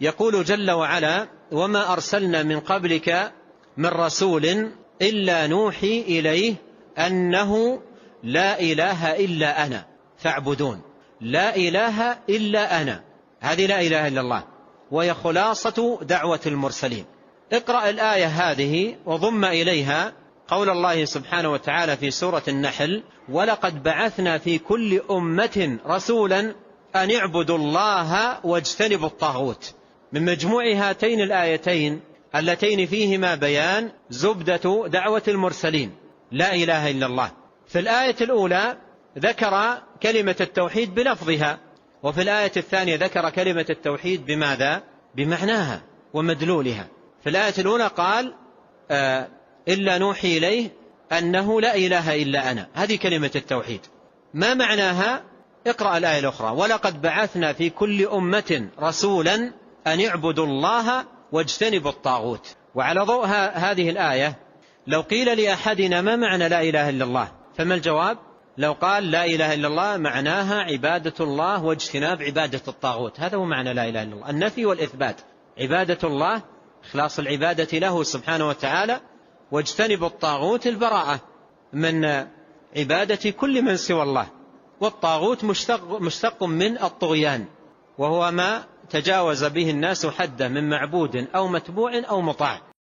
يقول جل وعلا: وما أرسلنا من قبلك من رسول إلا نوحي إليه أنه لا إله إلا أنا فاعبدون. لا إله إلا أنا، هذه لا إله إلا الله، وهي خلاصة دعوة المرسلين. اقرأ الآية هذه وضم إليها قول الله سبحانه وتعالى في سورة النحل: ولقد بعثنا في كل أمة رسولا أن اعبدوا الله واجتنبوا الطاغوت. من مجموع هاتين الآيتين اللتين فيهما بيان زبدة دعوة المرسلين لا إله إلا الله. في الآية الأولى ذكر كلمة التوحيد بلفظها، وفي الآية الثانية ذكر كلمة التوحيد بماذا؟ بمعناها ومدلولها. في الآية الأولى قال: إلا نوحي إليه أنه لا إله إلا أنا، هذه كلمة التوحيد. ما معناها؟ اقرأ الآية الأخرى: ولقد بعثنا في كل أمة رسولا أن اعبدوا الله واجتنبوا الطاغوت. وعلى ضوء هذه الآية لو قيل لأحدنا ما معنى لا إله إلا الله، فما الجواب؟ لو قال لا إله إلا الله معناها عبادة الله واجتناب عبادة الطاغوت، هذا هو معنى لا إله إلا الله، النفي والإثبات. عبادة الله إخلاص العبادة له سبحانه وتعالى، واجتنب الطاغوت البراءة من عبادة كل من سوى الله. والطاغوت مشتق من الطغيان، وهو ما تجاوز به الناس حده من معبود أو متبوع أو مطاع.